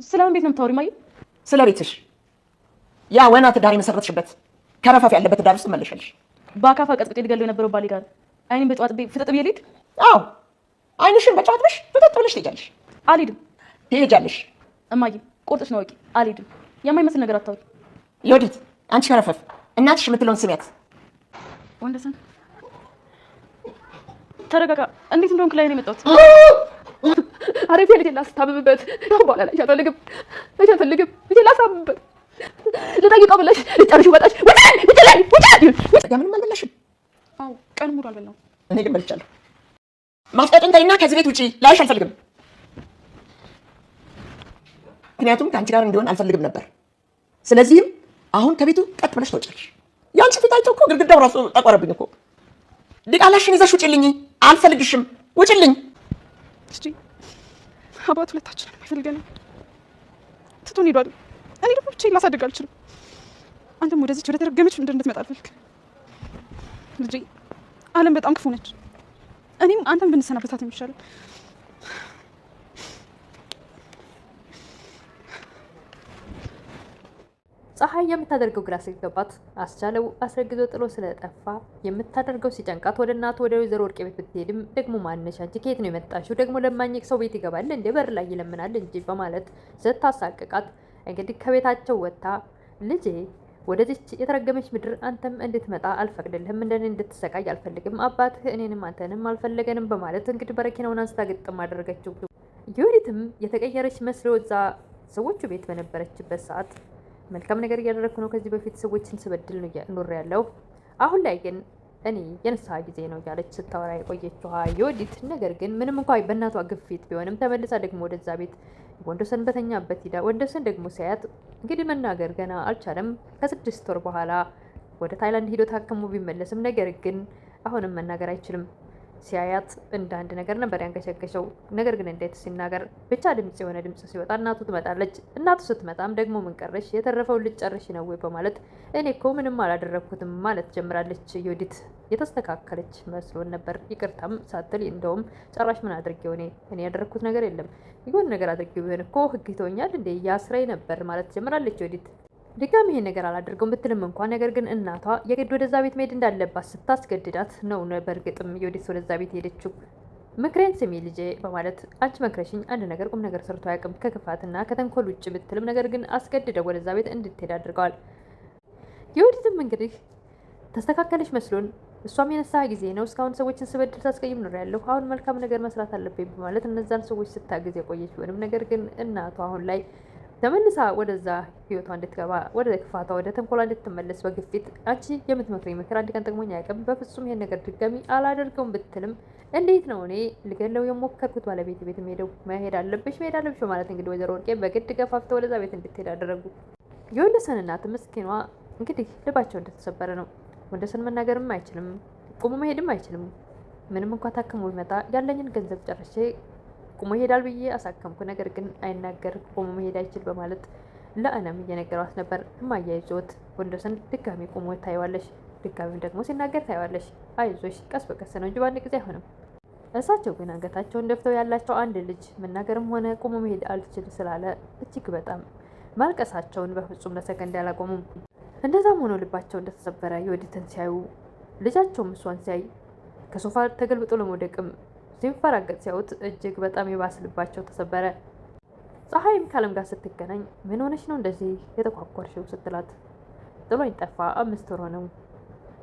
ስለምን ቤት ነው የምታወሪው ማየ? ስለ ቤትሽ ያ ወና ትዳር የመሰረትሽበት ከረፋፍ ያለበት ትዳር ውስጥ መልሻለሽ። በአካፋ ቀጥቅጤ ልገለው የነበረው ባሌ ጋር አይኔን በጨዋጥ ፍጥጥ ብዬ ልሂድ? አዎ አይንሽን በጨዋጥ ብለሽ ፍጥጥ ብለሽ ትሄጃለሽ። አልሄድም። ትሄጃለሽ። እማዬ ቆርጥሽ ነው ወቂ። አልሄድም። የማይመስል ነገር አታውቂ። ዮዲት አንቺ ከረፈፍ እናትሽ የምትለውን ስሚያት። ወንደሰን ተረጋጋ። እንዴት እንደሆንክ ላይ ነው የመጣሁት። አረፍ ያለ ላስታብብበት በኋላ ላይ አልፈልግም ላስታብብበት ልጠይቀው ብለሽ ልጨርሺው ወጣሽ። ምንም አልበላሽም? አዎ ቀን ሙሉ አልበላሁም። እኔ ግን በልቻለሁ። ማፍጠጥን ተይና ከዚህ ቤት ውጪ። ላይሽ አልፈልግም። ምክንያቱም ከአንቺ ጋር እንዲሆን አልፈልግም ነበር። ስለዚህም አሁን ከቤቱ ቀጥ ብለሽ ትወጫለሽ። የአንቺ ፊት አይቶ እኮ ግድግዳው ራሱ ጠቆረብኝ እኮ። ዲቃላሽን ይዘሽ ውጪልኝ። አልፈልግሽም። ውጪልኝ። እስቲ አባት ሁለታችንን አይፈልገንም። ትቶን ሄዷል። እኔ ደግሞ ብቻዬን ላሳድግ አልችልም። አንተም ወደዚች ወደ ተረገመች ምድር እንድትመጣ አልፈልግም። ልጄ ዓለም በጣም ክፉ ነች። እኔም አንተም ብንሰናበታት የሚሻለው። ፀሐይ የምታደርገው ግራ ሲገባት አስቻለው አስረግዞ ጥሎ ስለጠፋ የምታደርገው ሲጨንቃት ወደ እናቱ ወደ ወይዘሮ ወርቄ ቤት ብትሄድም ደግሞ ማነሽ አንቺ ከየት ነው የመጣሽው? ደግሞ ለማኝክ ሰው ቤት ይገባል እንደ በር ላይ ይለምናል እንጂ በማለት ስታሳቅቃት እንግዲህ ከቤታቸው ወጥታ ልጄ ወደዚች የተረገመች ምድር አንተም እንድትመጣ አልፈቅድልህም፣ እንደኔ እንድትሰቃይ አልፈልግም፣ አባትህ እኔንም አንተንም አልፈለገንም በማለት እንግዲህ በረኪናውን አንስታ ግጥም አደረገችው። ዮዲትም የተቀየረች መስሎ እዛ ሰዎቹ ቤት በነበረችበት ሰዓት መልካም ነገር እያደረግኩ ነው፣ ከዚህ በፊት ሰዎችን ስበድል ነው ኖር ያለው፣ አሁን ላይ ግን እኔ የንስሐ ጊዜ ነው እያለች ስታወራ የቆየችው ዮዲት፣ ነገር ግን ምንም እንኳ በእናቷ ግፊት ቢሆንም ተመልሳ ደግሞ ወደዛ ቤት ወንዶሰን በተኛበት ሂዳ ወንዶሰን ደግሞ ሲያያት እንግዲህ መናገር ገና አልቻለም። ከ6 ወር በኋላ ወደ ታይላንድ ሂዶ ታክሞ ቢመለስም ነገር ግን አሁንም መናገር አይችልም። ሲያያት እንደ አንድ ነገር ነበር ያንገሸገሸው። ነገር ግን እንዴት ሲናገር ብቻ ድምጽ የሆነ ድምጽ ሲወጣ እናቱ ትመጣለች። እናቱ ስትመጣም ደግሞ ምን ቀረሽ የተረፈውን ልጨርሽ ነው ወይ በማለት እኔ እኮ ምንም አላደረግኩትም ማለት ጀምራለች። ዮዲት የተስተካከለች መስሎን ነበር። ይቅርታም ሳትል እንደውም ጨራሽ ምን አድርጌው እኔ ያደረግኩት ነገር የለም፣ ይሁን ነገር አድርጌው ቢሆን እኮ ህግ ይተወኛል እንዴ ያስረኝ ነበር ማለት ጀምራለች ዮዲት። ድጋሚ ይሄን ነገር አላደርገውም ብትልም እንኳን ነገር ግን እናቷ የግድ ወደዛ ቤት መሄድ እንዳለባት ስታስገድዳት ነው። በእርግጥም ዮዲት ወደዛ ቤት ሄደችው። ምክሬን ስሚ ልጄ በማለት አንቺ መክረሽኝ አንድ ነገር ቁም ነገር ሰርቶ አያውቅም ከክፋትና ከተንኮል ውጭ ብትልም ነገር ግን አስገድደው ወደዛ ቤት እንድትሄድ አድርገዋል። ዮዲትም እንግዲህ ተስተካከለች መስሎን እሷም የነሳ ጊዜ ነው፣ እስካሁን ሰዎችን ስበድል ሳስቀይም ኖር ያለሁ፣ አሁን መልካም ነገር መስራት አለብኝ በማለት እነዛን ሰዎች ስታግዝ የቆየች ቢሆንም ነገር ግን እናቷ አሁን ላይ ተመልሳ ወደዛ ህይወቷ እንድትገባ ወደ ክፋቷ ወደ ተንኮሏ እንድትመለስ በግፊት አንቺ የምትመክረኝ ምክር አንድ ቀን ጠቅሞኝ አያውቅም፣ በፍጹም ይሄን ነገር ድጋሚ አላደርገውም ብትልም እንዴት ነው እኔ ልገለው የሞከርኩት ባለቤት ቤት መሄድ አለብሽ በማለት እንግዲህ ወይዘሮ ወርቄ በግድ ገፋፍተው ወደዛ ቤት እንድትሄድ አደረጉ። የወንደሰን እናት ምስኪኗ እንግዲህ ልባቸው እንደተሰበረ ነው። ወንደሰን መናገርም አይችልም፣ ቁሞ መሄድም አይችልም። ምንም እንኳ ታክሞ ቢመጣ ያለኝን ገንዘብ ጨርሼ ቁሞ ይሄዳል ብዬ አሳከምኩ፣ ነገር ግን አይናገር ቁሞ መሄድ አይችል በማለት ለአነም እየነገሯት ነበር። እማያይዞት ወንደሰን ድጋሚ ቁሞ ታይዋለሽ፣ ድጋሚ ደግሞ ሲናገር ታይዋለሽ፣ አይዞሽ ቀስ በቀስ ነው እንጂ በአንድ ጊዜ አይሆንም። እሳቸው ግን አንገታቸውን ደፍተው ያላቸው አንድ ልጅ መናገርም ሆነ ቁሞ መሄድ አልችል ስላለ እጅግ በጣም ማልቀሳቸውን በፍጹም ለሰከንድ አላቆሙም። እንደዛም ሆኖ ልባቸው እንደተሰበረ ዮዲትን ሲያዩ ልጃቸውም እሷን ሲያይ ከሶፋ ተገልብጦ ለመውደቅም ሲንፈራገጥ ሲያዩት እጅግ በጣም የባስልባቸው ተሰበረ። ፀሐይም ከአለም ጋር ስትገናኝ ምን ሆነች ነው እንደዚህ የተኳኳርሽው ስትላት ጥሎኝ ጠፋ፣ 5 ወር ሆነው፣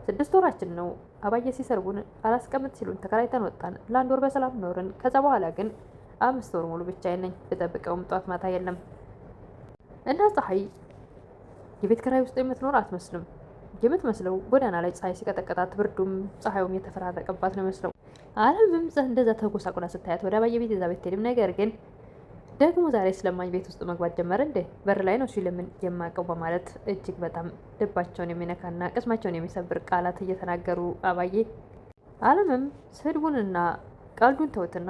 6 ወራችን ነው። አባዬ ሲሰርቡን አላስቀምጥ ሲሉን ተከራይተን ወጣን። ለ1 ወር በሰላም ኖርን። ከዛ በኋላ ግን 5 ወር ሙሉ ብቻዬን ነኝ። ብጠብቀውም ጧት ማታ የለም። እና ፀሐይ የቤት ኪራይ ውስጥ የምትኖር አትመስልም። የምትመስለው ጎዳና ላይ ፀሐይ ሲቀጠቀጣት ብርዱም ፀሐዩም የተፈራረቀባት ነው መስለው። አለምም እንደዛ ተጎሳቁላ ስታያት ወደ አባዬ ቤት እዛ ቤት ሄድም። ነገር ግን ደግሞ ዛሬ ስለማኝ ቤት ውስጥ መግባት ጀመረ እንዴ በር ላይ ነው ሲለምን የማቀው በማለት እጅግ በጣም ልባቸውን የሚነካና ቅስማቸውን የሚሰብር ቃላት እየተናገሩ አባዬ አለምም ስድቡንና ቀልዱን ተውትና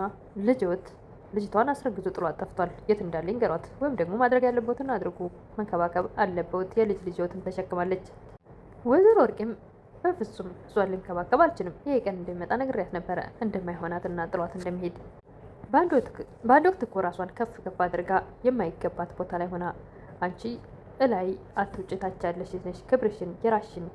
ልጅቷን አስረግዞ ጥሏት ጠፍቷል። የት እንዳለ ይንገሯት፣ ወይም ደግሞ ማድረግ ያለበትን አድርጉ፣ መንከባከብ አለበት። የልጅ ልጆትን ተሸክማለች። ወይዘሮ ወርቄም በፍጹም እሷን ልንከባከብ አልችልም፣ ይሄ ቀን እንደሚመጣ ነግሬያት ነበረ እንደማይሆናትና ጥሏት እንደሚሄድ። በአንድ ወቅት እኮ ራሷን ከፍ ከፍ አድርጋ የማይገባት ቦታ ላይ ሆና አንቺ እላይ አትውጭ ታች ያለሽ ነሽ፣ ክብርሽን የራሽን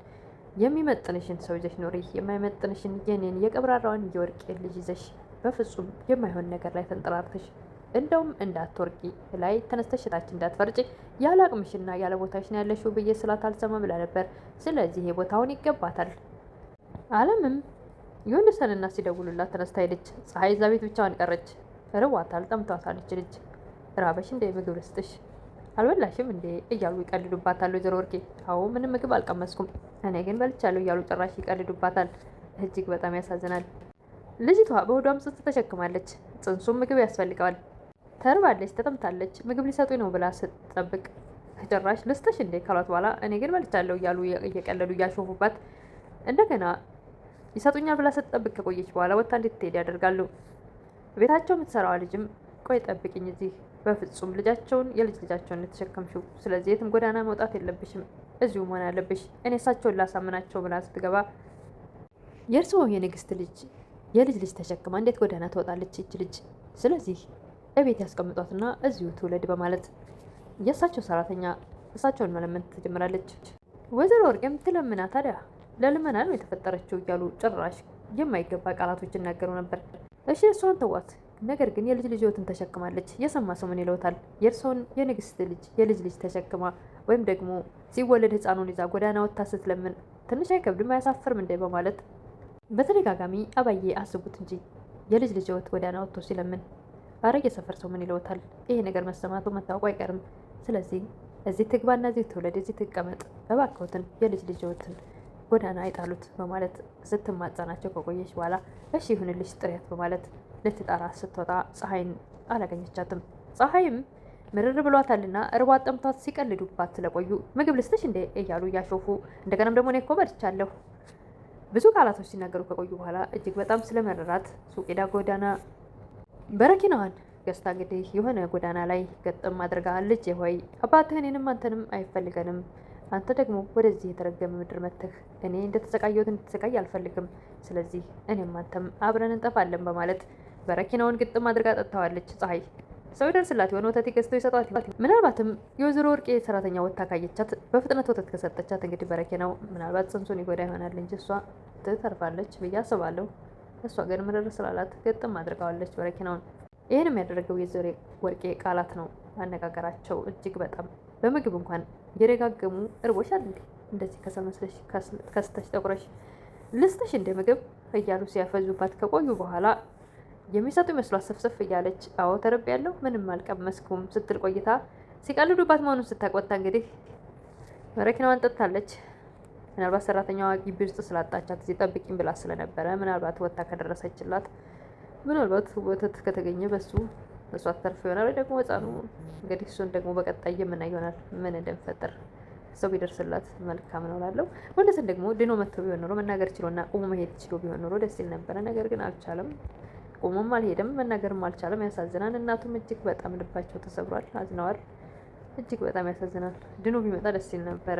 የሚመጥንሽን ሰው ይዘሽ ኖሪ፣ የማይመጥንሽን የኔን የቀብራራዋን የወርቄ ልጅ ይዘሽ በፍጹም የማይሆን ነገር ላይ ተንጠራርተሽ እንደውም እንዳትወርቂ ላይ ተነስተሽ ታች እንዳትፈርጭ ያለ አቅምሽና ያለ ቦታሽ ነው ያለሽው ብዬ ስላት አልሰማ ብላ ነበር። ስለዚህ የቦታውን ይገባታል። አለምም ዮንሰንና ሲደውሉላት ተነስታ ሄደች። ፀሐይ እዛ ቤት ብቻዋን ቀረች። ርቧታል፣ ጠምቷታል። ልጅ ራበሽ እንደ ምግብ ልስጥሽ አልበላሽም እንዴ እያሉ ይቀልዱባታል። ወይዘሮ ወርቄ አዎ ምንም ምግብ አልቀመስኩም እኔ ግን በልቻለሁ እያሉ ጭራሽ ይቀልዱባታል። እጅግ በጣም ያሳዝናል። ልጅቷ በሆዷም ጽንስ ተሸክማለች። ጽንሱም ምግብ ያስፈልገዋል። ተርባለች፣ ተጠምታለች። ምግብ ሊሰጡኝ ነው ብላ ስትጠብቅ ጭራሽ ልስጥሽ እንዴ ካሏት በኋላ እኔ ግን በልቻለሁ እያሉ እየቀለዱ እያሾፉባት እንደገና ይሰጡኛል ብላ ስትጠብቅ ከቆየች በኋላ ወጥታ እንድትሄድ ያደርጋሉ። ቤታቸው የምትሰራዋ ልጅም ቆይ ጠብቅኝ እዚህ በፍጹም ልጃቸውን የልጅ ልጃቸውን የተሸከምሽው፣ ስለዚህ የትም ጎዳና መውጣት የለብሽም እዚሁ መሆን ያለብሽ፣ እኔ እሳቸውን ላሳምናቸው ብላ ስትገባ የእርስዎ የንግስት ልጅ የልጅ ልጅ ተሸክማ እንዴት ጎዳና ትወጣለች ይች ልጅ? ስለዚህ እቤት ያስቀምጧትና እዚሁ ትውለድ በማለት የእሳቸው ሰራተኛ እሳቸውን መለመን ትጀምራለች። ወይዘሮ ወርቄም ትለምና ታዲያ ለልመና ነው የተፈጠረችው እያሉ ጭራሽ የማይገባ ቃላቶች ይናገሩ ነበር። እሺ እሷን ተዋት፣ ነገር ግን የልጅ ልጅዎትን ተሸክማለች። የሰማ ሰው ምን ይለውታል? የእርስዎን የንግስት ልጅ የልጅ ልጅ ተሸክማ ወይም ደግሞ ሲወለድ ህፃኑን ይዛ ጎዳና ወጥታ ስትለምን ትንሽ አይከብድም? አያሳፍርም እንዴ? በማለት በተደጋጋሚ አባዬ አስቡት እንጂ የልጅ ልጅዎት ጎዳና ወጥቶ ሲለምን አረ የሰፈር ሰው ምን ይለውታል? ይሄ ነገር መሰማቱ መታወቁ አይቀርም። ስለዚህ እዚህ ትግባና እዚህ ትውለድ፣ እዚህ ትቀመጥ፣ እባክዎትን የልጅ ልጅዎትን ጎዳና አይጣሉት በማለት ስትማጸናቸው ከቆየች በኋላ እሺ ይሁንልሽ ጥሪያት በማለት ልትጠራ ስትወጣ ፀሐይን አላገኘቻትም። ፀሐይም ምርር ብሏታልና እርቧት ጠምቷት ሲቀልዱባት ስለቆዩ ምግብ ልስጥሽ እንዴ እያሉ እያሾፉ እንደገናም ደግሞ እኔ እኮ በልቻለሁ ብዙ ቃላቶች ሲናገሩ ከቆዩ በኋላ እጅግ በጣም ስለመረራት ሱቅ ሄዳ ጎዳና በረኪናዋን ገዝታ እንግዲህ የሆነ ጎዳና ላይ ገጥም አድርጋ ልጄ ሆይ አባትህ እኔንም አንተንም አይፈልገንም፣ አንተ ደግሞ ወደዚህ የተረገመ ምድር መጥተህ እኔ እንደተሰቃየሁት እንድትሰቃይ አልፈልግም፣ ስለዚህ እኔም አንተም አብረን እንጠፋለን በማለት በረኪናውን ግጥም አድርጋ ጠጥተዋለች። ፀሐይ ሰው ይደርስላት የሆነ ወተት ገዝተው ይሰጧት። ምናልባትም የወይዘሮ ወርቄ ሰራተኛ ወጥታ ካየቻት በፍጥነት ወተት ከሰጠቻት እንግዲህ በረኪናው ምናልባት ጽንሱን ይጎዳ ይሆናል እንጂ እሷ ትተርፋለች ብዬ አስባለሁ። እሷ ግን ምርር ስላላት ግጥም አድርጋዋለች በረኪናውን። ይህንም ያደረገው የወይዘሮ ወርቄ ቃላት ነው። አነጋገራቸው እጅግ በጣም በምግብ እንኳን እየደጋገሙ እርቦሻል እንዴ እንደዚህ ከሰል መስለሽ ከስተሽ ጠቁረሽ ልስጥሽ እንደ ምግብ እያሉ ሲያፈዙባት ከቆዩ በኋላ የሚሰጡ ይመስሏት ሰፍሰፍ እያለች አዎ ተረብ ያለው ምንም አልቀመስኩም ስትል ቆይታ ሲቀልዱባት መሆኑን ስታቆጣ እንግዲህ በረኪናዋን ጠጥታለች። ምናልባት ሰራተኛዋ ግቢ ውስጥ ስላጣቻት እዚህ ጠብቂኝ ብላ ስለነበረ ምናልባት ወጥታ ከደረሰችላት ምናልባት ወተት ከተገኘ በሱ እሷ ተርፍ ይሆናል፣ ወይ ደግሞ ህፃኑ እንግዲህ እሱን ደግሞ በቀጣይ የምናይ ይሆናል ምን እንደሚፈጠር። ሰው ቢደርስላት መልካም ነው እላለሁ። ወንደሰን ደግሞ ድኖ መጥቶ ቢሆን ኖሮ መናገር ችሎና ቁሞ መሄድ ችሎ ቢሆን ኖሮ ደስ ይል ነበረ። ነገር ግን አልቻለም። ቁሞም አልሄደም፣ መናገርም አልቻለም። ያሳዝናል። እናቱም እጅግ በጣም ልባቸው ተሰብሯል፣ አዝነዋል። እጅግ በጣም ያሳዝናል። ድኖ ቢመጣ ደስ ይል ነበረ።